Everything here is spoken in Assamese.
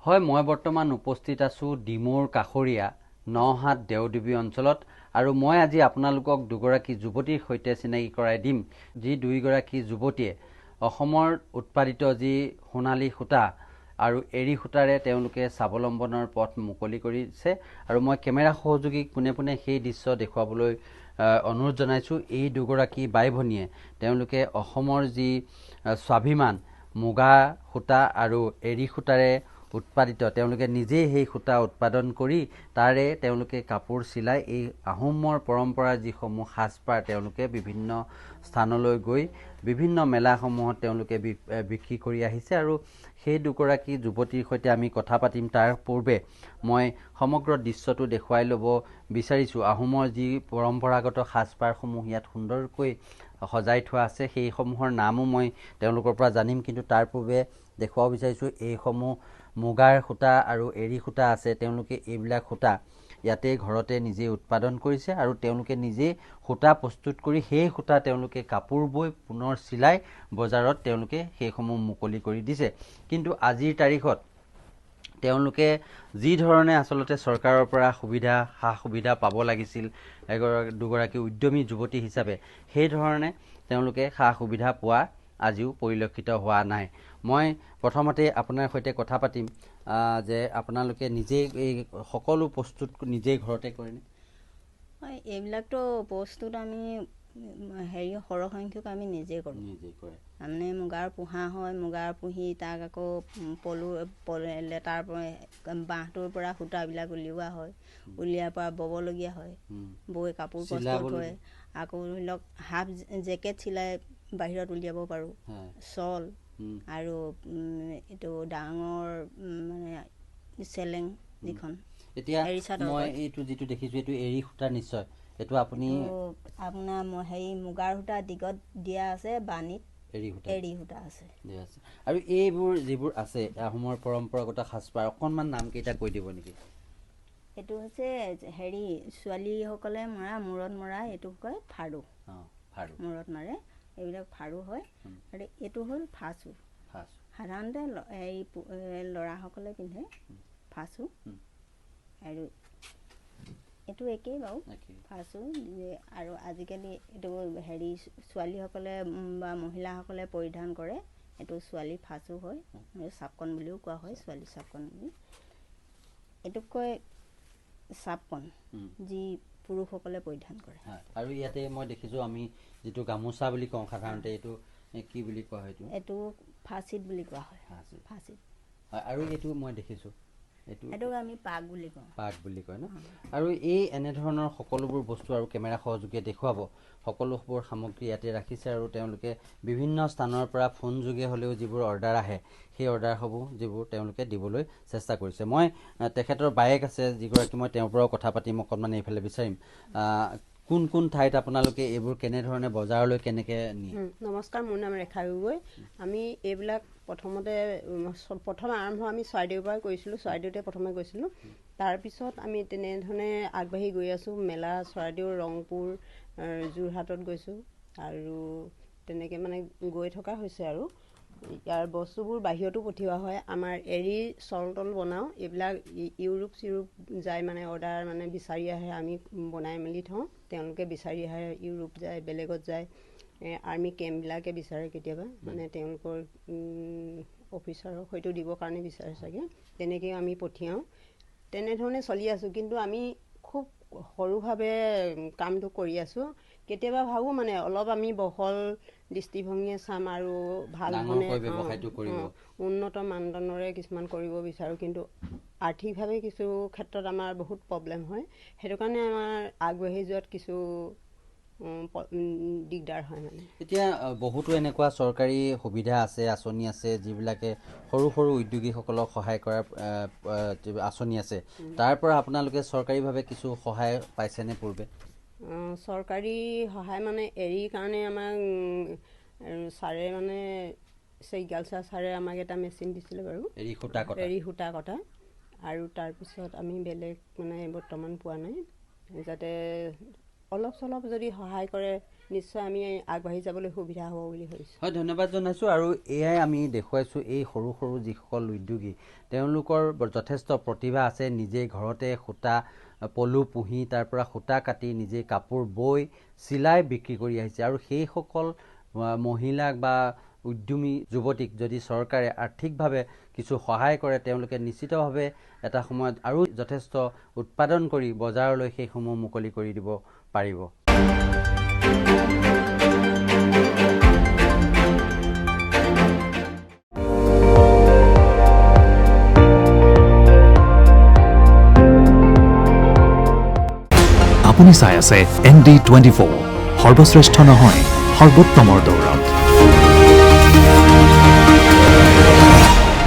হয়, মই বৰ্তমান উপস্থিত আছোঁ ডিমৌৰ কাষৰীয়া নহাট দেওদেৱী অঞ্চলত আৰু মই আজি আপোনালোকক দুগৰাকী যুৱতীৰ সৈতে চিনাকি কৰাই দিম যি দুইগৰাকী যুৱতীয়ে অসমৰ উৎপাদিত যি সোণালী সূতা আৰু এৰী সূতাৰে তেওঁলোকে স্বাৱলম্বনৰ পথ মুকলি কৰিছে আৰু মই কেমেৰা সহযোগীক পোনে পোনে সেই দৃশ্য দেখুৱাবলৈ অনুৰোধ জনাইছোঁ। এই দুগৰাকী বাই ভনীয়ে তেওঁলোকে অসমৰ যি স্বাভিমান মুগা সূতা আৰু এৰী সূতাৰে উৎপাদিত তেওঁলোকে নিজেই সেই সূতা উৎপাদন কৰি তাৰে তেওঁলোকে কাপোৰ চিলাই এই আহোমৰ পৰম্পৰাৰ যিসমূহ সাজপাৰ তেওঁলোকে বিভিন্ন স্থানলৈ গৈ বিভিন্ন মেলাসমূহত তেওঁলোকে বিক্ৰী কৰি আহিছে আৰু সেই দুগৰাকী যুৱতীৰ সৈতে আমি কথা পাতিম। তাৰ পূৰ্বে মই সমগ্ৰ দৃশ্যটো দেখুৱাই ল'ব বিচাৰিছোঁ। আহোমৰ যি পৰম্পৰাগত সাজপাৰসমূহ ইয়াত সুন্দৰকৈ সজাই থোৱা আছে সেইসমূহৰ নামো মই তেওঁলোকৰ পৰা জানিম, কিন্তু তাৰ পূৰ্বে দেখুৱাব বিচাৰিছোঁ এইসমূহ মুগাৰ সূতা আৰু এৰী সূতা আছে। তেওঁলোকে এইবিলাক সূতা ইয়াতে ঘৰতে নিজে উৎপাদন কৰিছে আৰু তেওঁলোকে নিজেই সূতা প্ৰস্তুত কৰি সেই সূতা তেওঁলোকে কাপোৰ বৈ পুনৰ চিলাই বজাৰত তেওঁলোকে সেইসমূহ মুকলি কৰি দিছে। কিন্তু আজিৰ তাৰিখত তেওঁলোকে যি ধৰণে আচলতে চৰকাৰৰ পৰা সা সুবিধা পাব লাগিছিল দুগৰাকী উদ্যমী যুৱতী হিচাপে, সেই ধৰণে তেওঁলোকে সা সুবিধা পোৱা আজিও পৰিলক্ষিত হোৱা নাই। মই প্ৰথমতে আপোনাৰ সৈতে কথা পাতিম যে আপোনালোকে নিজেই এই সকলো প্ৰস্তুত নিজেই ঘৰতে কৰেনে? হয়, এইবিলাকতো প্ৰস্তুত আমি সৰহ সংখ্যক আমি নিজেই কৰোঁ। নিজেই কৰে মানে মুগাৰ পোহা হয়, মুগাৰ পুহি তাক আকৌ লেটাৰ বাঁহটোৰ পৰা সূতাবিলাক উলিওৱা হয়, উলিয়াৰ পৰা ব'বলগীয়া হয়, বৈ কাপোৰ প্ৰস্তুত হয়। আকৌ ধৰি লওক হাফ জেকেট চিলাই বাহিৰত উলিয়াব পাৰোঁ, শ্বল আৰু এইটো ডাঙৰ মানে চেলেং যিখন এতিয়া মই এইটো যিটো দেখিছোঁ এইটো এৰী সূতা নিশ্চয়। এইটো আপুনি আপোনাৰ মুগাৰ সূতা দিগত দিয়া আছে, বানীত এৰী সূতা আছে। আৰু এইবোৰ যিবোৰ আছে আহোমৰ পৰম্পৰাগত সাজপাৰ অকণমান নামকেইটা কৈ দিব নেকি? এইটো হৈছে ছোৱালীসকলে মৰা মূৰত মৰা, এইটো কয় ফাৰু। মূৰত মাৰে এইবিলাক ফাৰু হয়। আৰু এইটো হ'ল ফাচু। সাধাৰণতে ল'ৰাসকলে পিন্ধে ফাচু। আৰু এইটো একেই বাৰু ফাচু। আৰু আজিকালি এইটো ছোৱালীসকলে বা মহিলাসকলে পৰিধান কৰে, এইটো ছোৱালী ফাচু হয়, চাপকন বুলিও কোৱা হয়, ছোৱালী চাপকন বুলি। এইটোক কয় চাপকন, যি পুৰুষসকলে পৰিধান কৰে। আৰু ইয়াতে মই দেখিছোঁ আমি যিটো গামোচা বুলি কওঁ সাধাৰণতে, এইটো কি বুলি কোৱা হয়? এইটো ফাচিত বুলি কোৱা হয়। ফাচিত। আৰু এইটো মই দেখিছোঁ এইটোক আমি পাগ বুলি কওঁ। পাগ বুলি কয় ন? আৰু এই এনেধৰণৰ সকলোবোৰ বস্তু আৰু কেমেৰা সহযোগীয়ে দেখুৱাব সকলোবোৰ সামগ্ৰী ইয়াতে ৰাখিছে আৰু তেওঁলোকে বিভিন্ন স্থানৰ পৰা ফোন যোগে হ'লেও যিবোৰ অৰ্ডাৰ আহে সেই অৰ্ডাৰসমূহ যিবোৰ তেওঁলোকে দিবলৈ চেষ্টা কৰিছে। মই তেখেতৰ বায়েক আছে যিগৰাকী, মই তেওঁৰ পৰাও কথা পাতিম অকণমান এইফালে বিচাৰিম। কোন কোন ঠাইত আপোনালোকে এইবোৰ কেনেধৰণে বজাৰলৈ কেনেকৈ নিয়ে? নমস্কাৰ, মোৰ নাম ৰেখা গগৈ। আমি এইবিলাক প্ৰথম আৰম্ভ আমি চৰাইদেউৰ পৰাই কৰিছিলোঁ, চৰাইদেউতে প্ৰথমে গৈছিলোঁ। তাৰপিছত আমি তেনেধৰণে আগবাঢ়ি গৈ আছোঁ। মেলা চৰাইদেউ, ৰংপুৰ, যোৰহাটত গৈছোঁ আৰু তেনেকৈ মানে গৈ থকা হৈছে। আৰু ইয়াৰ বস্তুবোৰ বাহিৰতো পঠিওৱা হয়। আমাৰ এৰী শ্বল টল বনাওঁ, এইবিলাক ইউৰোপ চিউৰোপ যায়, মানে অৰ্ডাৰ মানে বিচাৰি আহে, আমি বনাই মেলি থওঁ, তেওঁলোকে বিচাৰি আহে, ইউৰোপ যায়, বেলেগত যায়, আৰ্মি কেম্পবিলাকে বিচাৰে কেতিয়াবা, মানে তেওঁলোকৰ অফিচাৰক হয়তো দিবৰ কাৰণে বিচাৰে চাগে, তেনেকৈও আমি পঠিয়াওঁ। তেনেধৰণে চলি আছোঁ। কিন্তু আমি খুব সৰুভাৱে কামটো কৰি আছোঁ। কেতিয়াবা ভাবোঁ মানে অলপ আমি বহল দৃষ্টিভংগীয়ে চাম আৰু ভাল মানে উন্নত মানদণ্ডৰে কিছুমান কৰিব বিচাৰোঁ, কিন্তু আৰ্থিকভাৱে কিছু ক্ষেত্ৰত আমাৰ বহুত প্ৰব্লেম হয়। সেইটো কাৰণে আমাৰ আগবাঢ়ি যোৱাত কিছু দিগদাৰ হয়। মানে এতিয়া বহুতো এনেকুৱা চৰকাৰী সুবিধা আছে, আঁচনি আছে, যিবিলাকে সৰু সৰু উদ্যোগীসকলক সহায় কৰাৰ আঁচনি আছে। তাৰ পৰা আপোনালোকে চৰকাৰীভাৱে কিছু সহায় পাইছেনে পূৰ্বে? চৰকাৰী সহায় মানে এৰীৰ কাৰণে আমাক ছাৰে মানে চেৰিকালচাৰ ছাৰে আমাক এটা মেচিন দিছিলে বাৰু, এৰী সূতা কটা। আৰু তাৰপিছত আমি বেলেগ মানে বৰ্তমান পোৱা নাই, যাতে অলপ চলপ যদি সহায় কৰে নিশ্চয় আমি আগবাঢ়ি যাবলৈ সুবিধা হ'ব বুলি ভাবিছোঁ। হয়, ধন্যবাদ জনাইছোঁ। আৰু এয়াই আমি দেখুৱাইছোঁ এই সৰু সৰু যিসকল উদ্যোগী তেওঁলোকৰ যথেষ্ট প্ৰতিভা আছে। নিজে ঘৰতে সূতা পলু পুহি তাৰ পৰা সূতা কাটি নিজে কাপোৰ বৈ চিলাই বিক্ৰী কৰি আহিছে। আৰু সেইসকল মহিলাক বা উদ্যমী যুৱতীক যদি চৰকাৰে আৰ্থিকভাৱে কিছু সহায় কৰে তেওঁলোকে নিশ্চিতভাৱে এটা সময়ত আৰু যথেষ্ট উৎপাদন কৰি বজাৰলৈ সেইসমূহ মুকলি কৰি দিব পাৰিব। আপুনি চাই আছে ND24 সৰ্বশ্ৰেষ্ঠ নহয় সৰ্বোত্তমৰ দৌৰত।